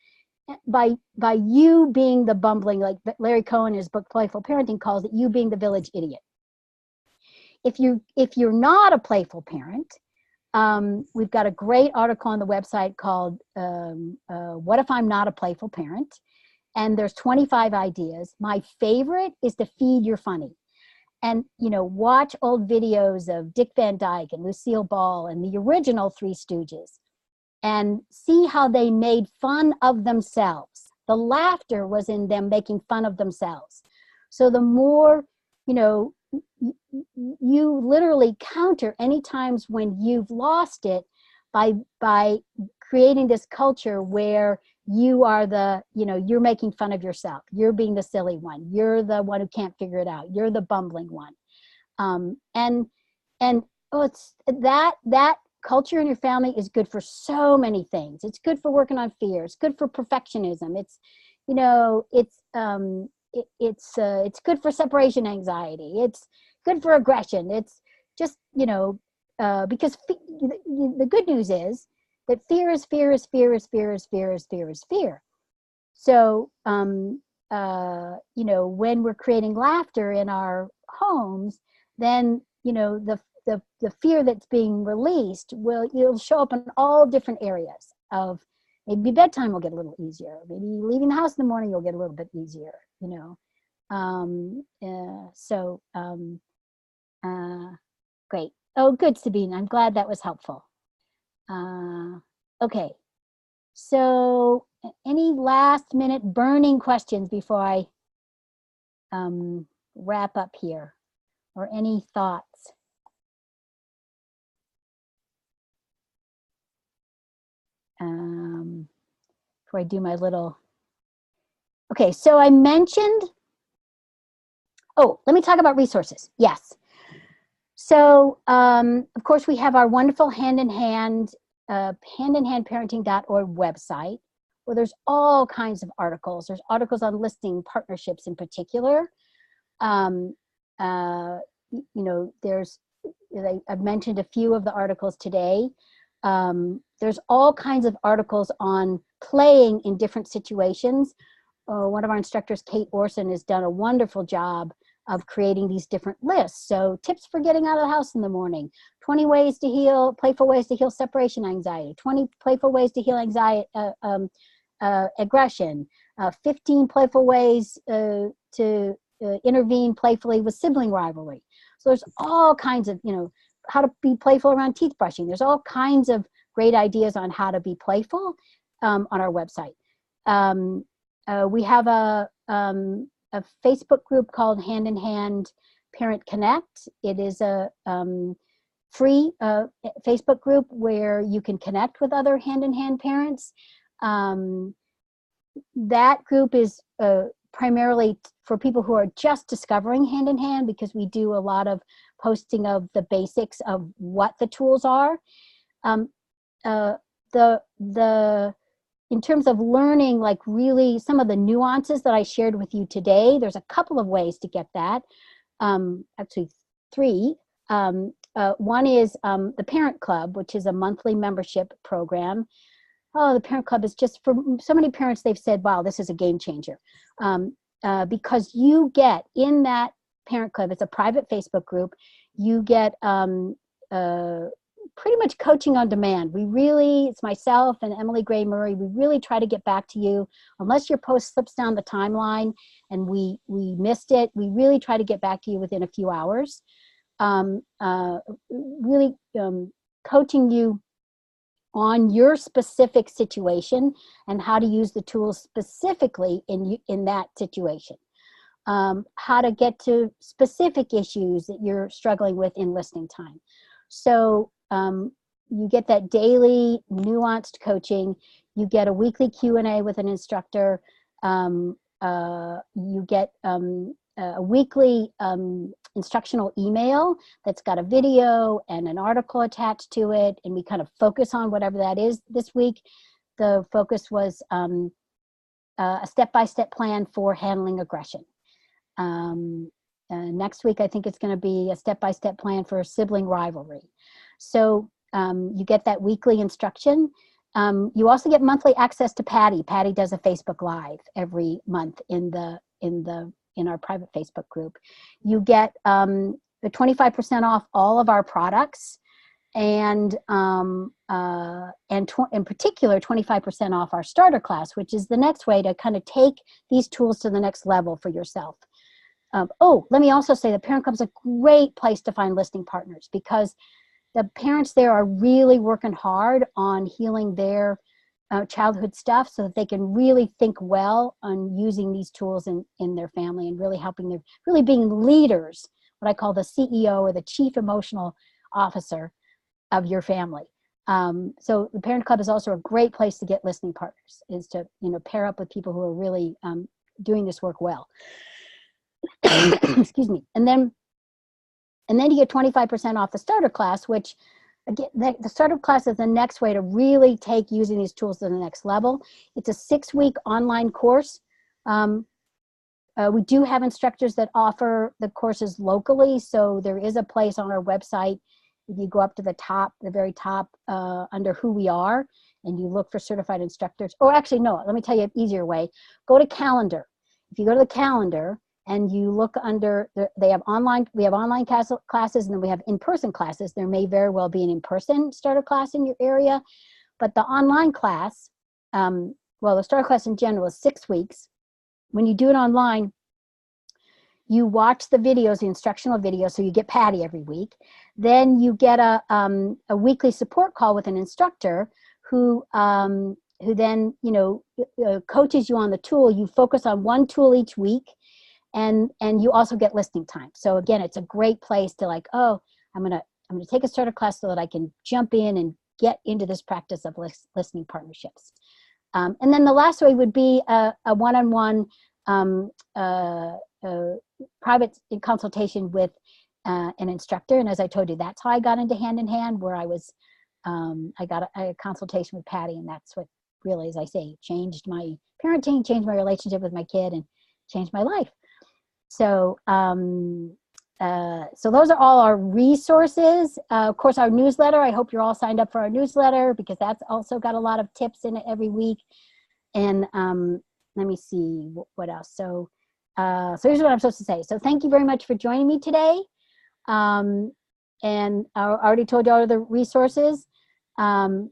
by you being the bumbling, like Larry Cohen in his book Playful Parenting calls it, you being the village idiot. If you're not a playful parent, we've got a great article on the website called What If I'm Not a Playful Parent? And there's 25 ideas. My favorite is to feed your funny. And, you know, watch old videos of Dick Van Dyke and Lucille Ball and the original Three Stooges and see how they made fun of themselves. The laughter was in them making fun of themselves. So the more, you know, you literally counter any times when you've lost it by creating this culture where you are the, you know, you're making fun of yourself. You're being the silly one. You're the one who can't figure it out. You're the bumbling one. And it's that culture in your family is good for so many things. It's good for working on fear. It's good for perfectionism. It's, you know, it's good for separation anxiety. It's good for aggression. It's just, you know, because the good news is that fear is fear is fear is fear is fear is fear is fear. So, you know, when we're creating laughter in our homes, then, you know, the fear that's being released it'll show up in all different areas of maybe bedtime will get a little easier. Maybe leaving the house in the morning will get a little bit easier, you know. Great. Oh, good, Sabine. I'm glad that was helpful. Okay. So any last minute burning questions before I wrap up here, or any thoughts? Before I do my little, okay, so I mentioned, oh, let me talk about resources. Yes. So, of course, we have our wonderful hand-in-hand parenting.org website, where there's all kinds of articles. There's articles on listing partnerships in particular. You know, I've mentioned a few of the articles today. There's all kinds of articles on playing in different situations. One of our instructors, Kate Orson, has done a wonderful job of creating these different lists. So tips for getting out of the house in the morning, 20 ways to heal, playful ways to heal separation anxiety, 20 playful ways to heal anxiety, aggression, 15 playful ways to intervene playfully with sibling rivalry. So there's all kinds of, you know, how to be playful around teeth brushing. There's all kinds of great ideas on how to be playful on our website. We have a Facebook group called Hand in Hand Parent Connect. It is a free Facebook group where you can connect with other hand-in-hand parents. That group is primarily for people who are just discovering hand-in-hand, because we do a lot of posting of the basics of what the tools are. In terms of learning, like really some of the nuances that I shared with you today, there's a couple of ways to get that. Actually, three. One is the Parent Club, which is a monthly membership program. Oh, the Parent Club is just, for so many parents, they've said, wow, this is a game changer. Because you get in that Parent Club, it's a private Facebook group, you get pretty much coaching on demand. It's myself and Emily Gray Murray, we really try to get back to you. Unless your post slips down the timeline and we missed it, we really try to get back to you within a few hours. Really coaching you on your specific situation and how to use the tools specifically in that situation. How to get to specific issues that you're struggling with in listening time. So you get that daily nuanced coaching. You get a weekly Q&A with an instructor. You get a weekly instructional email that's got a video and an article attached to it, and we kind of focus on whatever that is. This week, the focus was a step-by-step plan for handling aggression. Next week, I think it's going to be a step-by-step plan for sibling rivalry. So you get that weekly instruction. You also get monthly access to Patty. Patty does a Facebook Live every month in our private Facebook group. You get the 25% off all of our products, and in particular 25% off our starter class, which is the next way to kind of take these tools to the next level for yourself. Let me also say the Parent Club's a great place to find listening partners, because the parents there are really working hard on healing their childhood stuff so that they can really think well on using these tools in their family and really really being leaders, what I call the CEO or the Chief Emotional Officer of your family. So the Parent Club is also a great place to get listening partners, is to pair up with people who are really doing this work well. Excuse me. And then you get 25% off the starter class, which again, the starter class is the next way to really take using these tools to the next level. It's a 6-week online course. We do have instructors that offer the courses locally, so there is a place on our website. If you go up to the very top, under who we are, and you look for certified instructors, or actually, no, let me tell you an easier way. Go to calendar. If you go to the calendar and you look under, we have online classes, and then we have in-person classes. There may very well be an in-person starter class in your area, but the online class, the starter class in general is 6 weeks. When you do it online, you watch the videos, the instructional videos, so you get Patty every week. Then you get a weekly support call with an instructor who then coaches you on the tool. You focus on one tool each week, and you also get listening time. So again, it's a great place to I'm gonna take a starter class so that I can jump in and get into this practice of listening partnerships. And then the last way would be a one-on-one private consultation with an instructor. And as I told you, that's how I got into Hand in Hand, where I got a consultation with Patty, and that's what really, as I say, changed my parenting, changed my relationship with my kid, and changed my life. So so those are all our resources. Of course, our newsletter, I hope you're all signed up for our newsletter, because that's also got a lot of tips in it every week. And let me see what else. So here's what I'm supposed to say. So thank you very much for joining me today. And I already told you all of the resources, and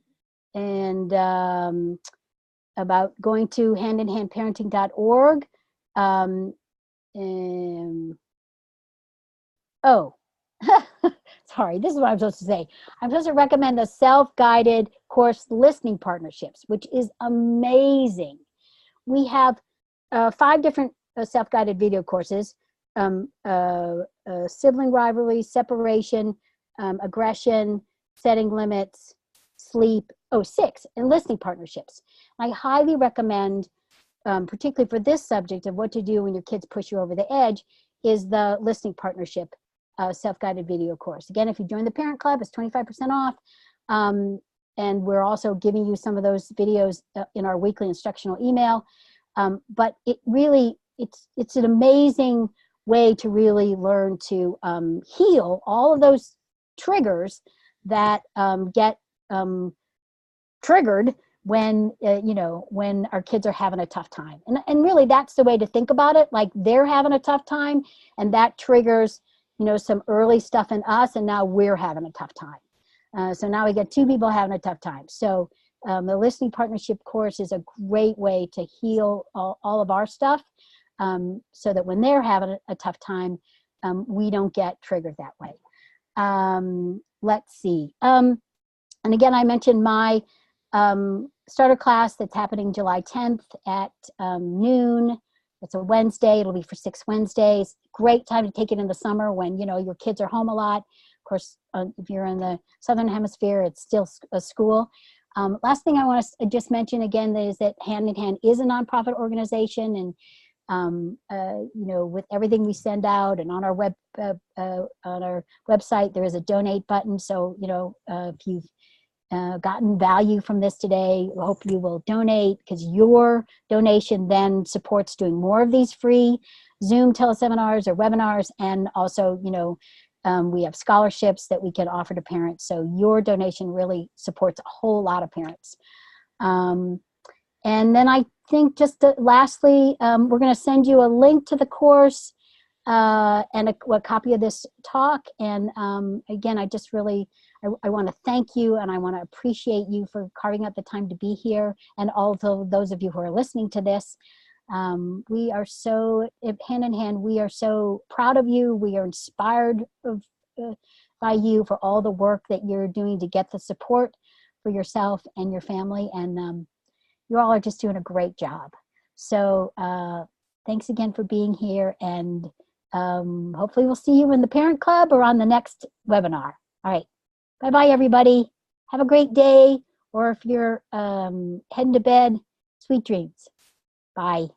about going to handinhandparenting.org. Sorry, this is what I'm supposed to say. I'm supposed to recommend the self-guided course Listening Partnerships, which is amazing. We have 5 different self-guided video courses: sibling rivalry, separation, aggression, setting limits, sleep, 6, and listening partnerships. I highly recommend, particularly for this subject of what to do when your kids push you over the edge, is the listening partnership self-guided video course. Again, if you join the Parent Club, it's 25% off. And we're also giving you some of those videos in our weekly instructional email. But it's an amazing way to really learn to heal all of those triggers that get triggered when when our kids are having a tough time. And really, that's the way to think about it. Like, they're having a tough time, and that triggers some early stuff in us, and now we're having a tough time. So now we get two people having a tough time. So the Listening Partnership course is a great way to heal all of our stuff, so that when they're having a tough time, we don't get triggered that way. Let's see. And again, I mentioned my starter class that's happening July 10th at noon. It's a Wednesday. It'll be for 6 Wednesdays. Great time to take it in the summer when, your kids are home a lot. Of course, if you're in the Southern Hemisphere, it's still a school. Last thing I want to just mention again is that Hand in Hand is a nonprofit organization, and with everything we send out and on our website, there is a donate button. So if you've gotten value from this today, I hope you will donate, because your donation then supports doing more of these free Zoom teleseminars or webinars, and also we have scholarships that we can offer to parents. So your donation really supports a whole lot of parents. And then I think just lastly, we're going to send you a link to the course and a copy of this talk. And again, I just really, I want to thank you, and I want to appreciate you for carving out the time to be here. And also those of you who are listening to this, we are so, Hand in Hand, we are so proud of you. We are inspired by you for all the work that you're doing to get the support for yourself and your family. And you all are just doing a great job. So thanks again for being here, and hopefully we'll see you in the Parent Club or on the next webinar. All right. Bye-bye, everybody. Have a great day, or if you're heading to bed, sweet dreams. Bye.